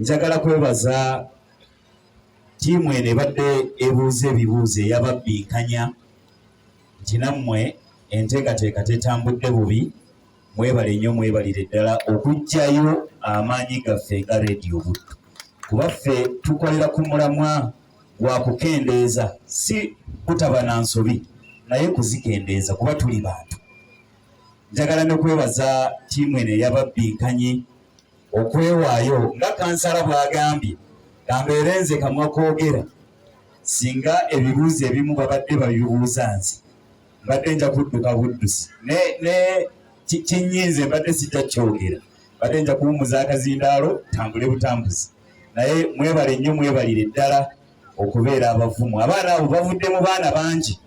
Njagala kwebaza ttiimu eno ebadde ebuuza ebibuuzo eyababbinkanya nti nammwe enteekateeka tetambudde bubi, mwebale nnyo mwebalire ddala okuggyayo amaanyi gaffe nga leediyo Buddu. Kuba ffe tukolera ku mulamwa gwa kukendeeza, si kutaba na nsobi naye kuzikendeeza kuba tuli bantu. Njagala ne kwebaza ttiimu eno eyababbinkanye okwewaayo nga kansala bw'agambye kambeere nze kamwa koogera singa ebibuuzo ebimu babadde babibuuza nze mbadde nja kudduka buddusi ne kinyinze mbadde sijja kyogera, mbadde nja kuwummuza akazindaalo tambule butambuzi. Naye mwebale nnyo mwebalire ddala okubeera abavumu. Abaana abo bavudde mu baana bangi,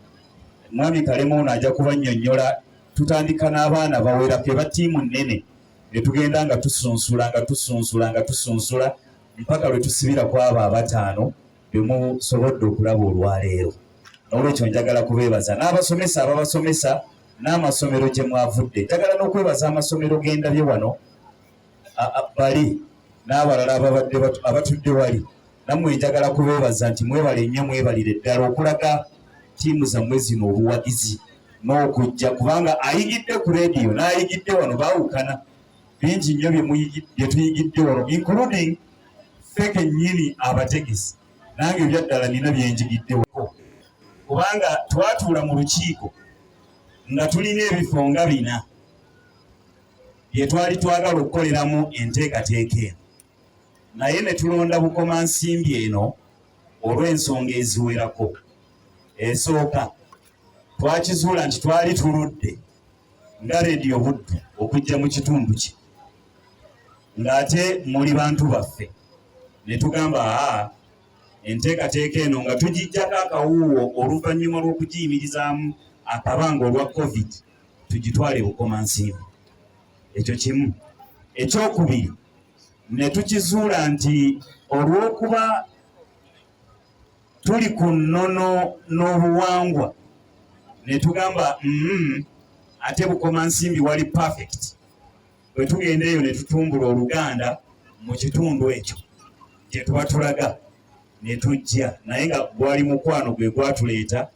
mwami Kalema ono ajja kubannyonnyola. Tutandika n'abaana bawerako eba ttiimu nnene ne tugenda nga tusunsula mpaka lwe tusibira ku abo abataano be musobodde okulaba olwaleero. N'olwekyo njagala kubeebaza n'abasomesa ababasomesa n'amasomero gye mwavudde. Njagala n'okwebaza amasomero g'endabye wano bali n'abalala abatudde wali. Nammwe njagala kubeebaza nti mwebale nnyo mwebalire ddala okulaga ttiimu zammwe zino obuwagizi n'okujja, kubanga ayigidde ku leediyo n'ayigidde wano baawukana. Bingi nnyo bye tuyigidde wano including ffe kennyini abategesi. Nange ebyaddala nina byenjigiddewako, kubanga twatuula mu lukiiko nga tulina ebifo nga 4 bye twali twagala okukoleramu enteekateeka eno, naye ne tulonda bukomansimbi eno olw'ensonga eziwerako. Esooka twakizuula nti twali tuludde nga leediyo Buddu okujja mu kitundu kye ng'ate muli bantu baffe, ne tugamba enteekateeka eno nga tugijjako akawuuwo oluvannyuma lw'okugiyimirizaamu akabanga olwa COVID tugitwale bukomansimbi. Ekyo kimu. Ekyokubiri, ne tukizuula nti olw'okuba tuli ku nnono n'obuwangwa ne tugamba ate bukomansimbi wali perfect. Bwe tugenda eyo ne tutumbula Oluganda mu kitundu ekyo gye tuba tulaga ne tujja, naye nga gwali mukwano gwe gwatuleeta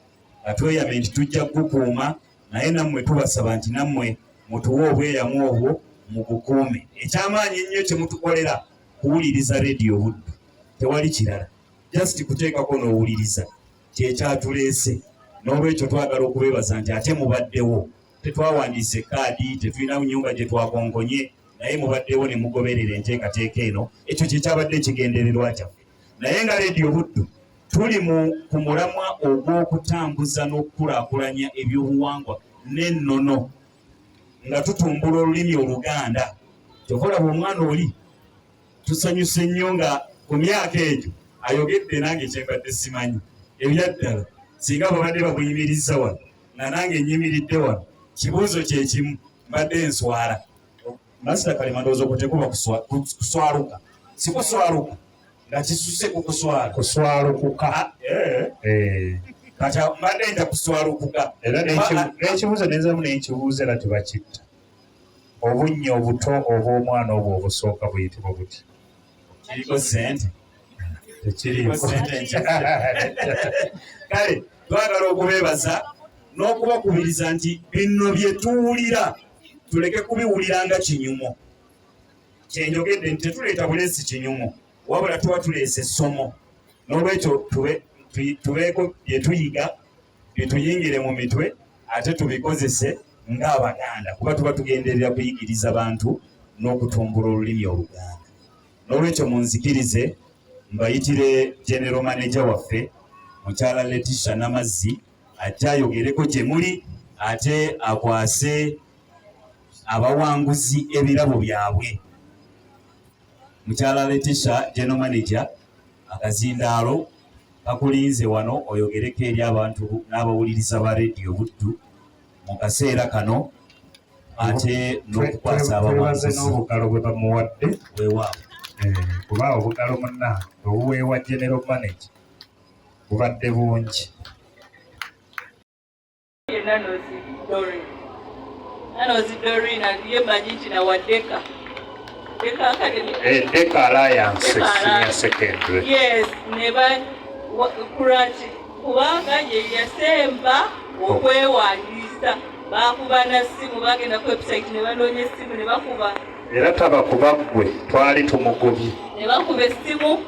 nga tweyame nti tujja kugukuuma, naye nammwe tubasaba nti nammwe mutuwe obweyamu obwo mubukuume. Ekyamaanyi ennyo kye mutukolera kuwuliriza leediyo Buddu, tewali kirala, just kuteekako n'owuliriza kyekyatuleese. N'olwekyo twagala okubeebaza nti ate mubaddewo, tetwawandiise kaadi, tetulina nnyumba gye twakonkonye, naye mubaddewo ne mugoberera enteekateeka eno. Ekyo kyekyabadde ekigendererwa kyaffe. Naye nga leediyo Buddu tuli ku mulamwa ogw'okutambuza n'okukulaakulanya ebyobuwangwa n'ennono nga tutumbula olulimi Oluganda. Kyova olaba omwana oli tusanyuse nnyo nga ku myaka egyo ayogedde nange kyembadde simanyi. Ebyaddala singa babadde bakuyimirizza wano nga nange nnyimiridde wano, kibuuzo kye kimu, mbadde nswala. Masita Kalema ndowooza okwo tekuba kuswaluka, si kuswaluka nga kisuse ku kuswalukuka. Kati mbadde nja kuswalukuka. Era n'ekibuuzo nenzamu n'enkibuuzo era tebakitta. Obunnya obuto obw'omwana obwo obusooka buyitibwa buti? Kiriko ssente? Tekiriiko. Kale twagala okubeebaza n'okubakubiriza nti bino bye tuwulira tuleke kubiwulira nga kinyumo. Kyenjogedde nti tetuleeta buleesi kinyumo, wabula tuba tuleese essomo. N'olwekyo tubeeko bye tuyiga, bye tuyingire mu mitwe, ate tubikozese ng'Abaganda, kuba tuba tugenderera kuyigiriza bantu n'okutumbula olulimi Oluganda. N'olwekyo munzikirize mbayitire General Manager waffe Mukyala Letitia Namazzi ajja ayogereko gye muli, ate akwase abawanguzi ebirabo byabwe. Mukyala Letitia, General Manager, akazindaalo kakulinze wano oyogereko eri abantu n'abawuliriza ba leediyo Buddu mu kaseera kano, ate n'okukwasa abawanguzi n'obugalo bwe bamuwadde weewaawo. Kuba obugalo munna obuweebwa General Manager bubadde bungi. Nanozi Doreen aliye manyi nti nawaddeka Empaka Alliance Senior Secondary. Yes, neba kurati kubanga ye yasemba okwewandiisa bakuba na simu bagenda ku website ne banoonya essimu ne bakuba era tabakuba ggwe twali tumugobye ne bakuba essimu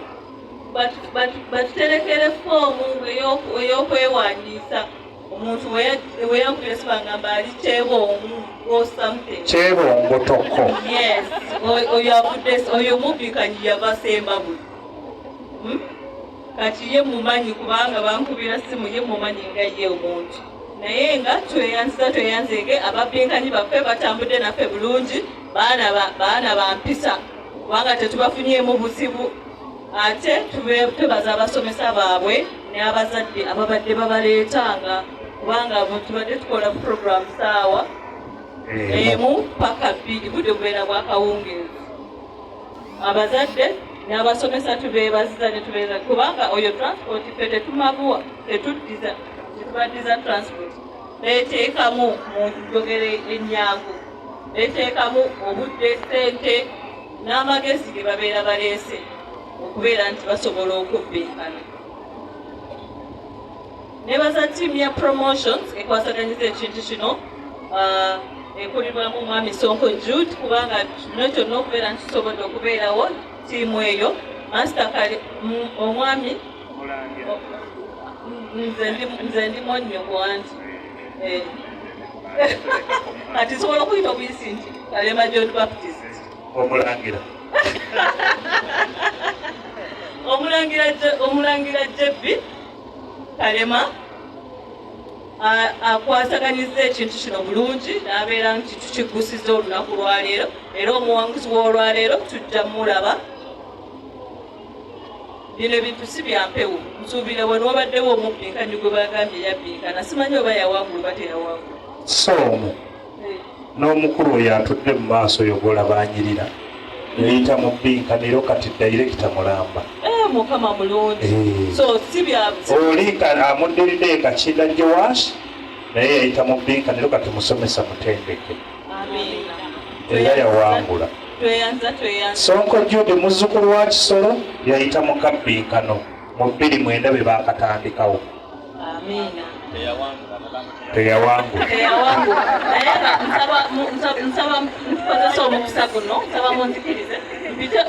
batuterekere foomu ey'okwewandiisa omuntu weyakubira essimu agamba ali kyebongu or something kyebongo toko yes oyo avudde oyo mubbikanyi yava semba buli kati ye mumanyi kubanga bankubira ssimu ye mumanyi nga ye omuntu naye nga tweyanzege ababbikanyi baffe batambudde naffe bulungi baana bampisa kubanga tetubafunyemu buzibu ate twebaza abasomesa baabwe n'abazadde ababadde babaleetanga kubanga tubadde tukola program saawa emu paka bbiri budde bubeera bwakawungeezi abazadde n'abasomesa tubeebaziza ne tubeeza kubanga oyo transport ffe tetumabuwa tetubaddiza transport neeteekamu mu njogere ennyangu neeteekamu obudde ssente n'amagezi ge babeera baleese okubeera nti basobola okubbinkana nebaza ttiimu ya promotions ekwasaganyiza ekintu kino ekulirwamu omwami Sonko Jude kubanga kino kyonna okubeera nti tusobodde okubeerawo ttiimu eyo master kale omwami nze ndi monnyo gwanti kati nsobola okuyita obuyisi nti Kalema John Baptist omulangira Jebbi Kalema akwasaganyiza ekintu kino bulungi n'abeera nti tukigusiza olunaku lwaleero era omuwanguzi w'olwaleero tujja mulaba bino ebintu si byampewo nsuubira bwe n'obaddewo omubbinkani gwe bagambye yabbinkana simanyi oba yawangula oba teyawangula so n'omukulu oyo atudde mu maaso oyo gw'olaba anyirira yayita mu bbinkaniro kati dayirekita mulamba mukama mulungi so si oli amuddiridde Kakinda Joash naye yayita mu bbinkaniro kati musomesa mutendeke era yawangula Sonko Jude muzzukulu wa Kisolo yayita mu kabbinkano mu 2009 be bakatandikawo teyawangula nsaba omukisa guno nsaba munzikirize mpite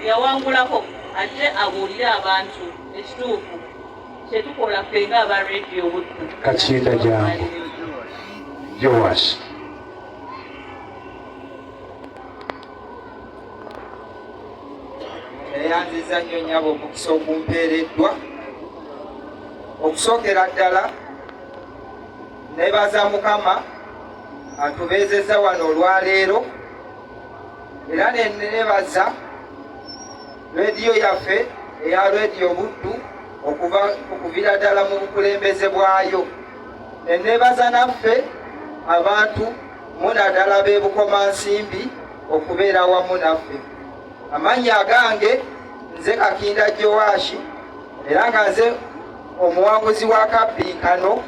eyawangulako ate abuulire abantu ekituufu kyetukola ffe nga aba radio Buddu Kakinda jangu Joash eyanziza nnyo nnyabo omukisa ogumpeereddwa okusookera ddala nebaza Mukama atubeezezza wano olwaleero era nenebaza rediyo yaffe eya rediyo Buddu okuvira ddala mu bukulembeze bwayo nenebaza naffe abantu munaddala b'ebukomansimbi okubeera wamu naffe amannya agange nze Kakinda Joashi era nga nze omuwanguzi wa kabbinkano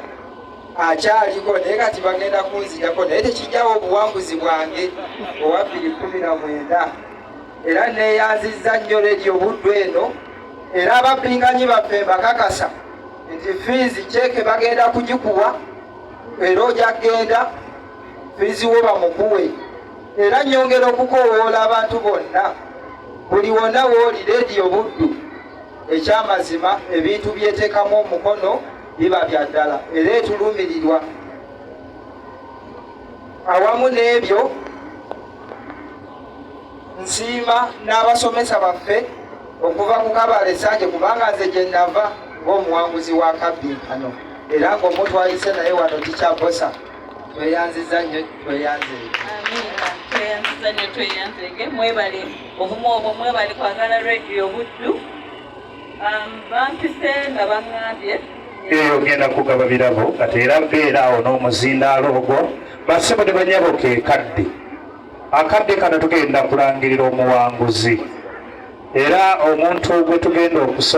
akyaliko naye kati bagenda kunzijako naye tekijjawo obuwanguzi bwange owa 2019 era neyanzizza nnyo rediyo Buddu eno era ababbinkanyi baffe mbakakasa nti fiizi kyeke bagenda kugikuwa era ojja kgenda fiizi wo bamukuwe era nnyongera okukoowoola abantu bonna buli wonna wooli rediyo Buddu ekyamazima ebintu byeteekamu omukono biba bya ddala era etulumirirwa awamu n'ebyo nsiima n'abasomesa baffe okuva ku Kabale Sanje kubanga nze gye nava ng'omuwanguzi wa kabbinkano era ng'omutwalise naye wano tikyabosa tweyanziza nnyo tweyanzege mwebale obumu obwo mwebale kwagala rediyo Buddu bampise nga baŋŋambye ogenda kugaba birabo kati era mbeera awo n'omuzindaalo ogwo basebo ne banyabo keekadde akadde kano tugenda kulangirira omuwanguzi era omuntu gwe tugenda okusa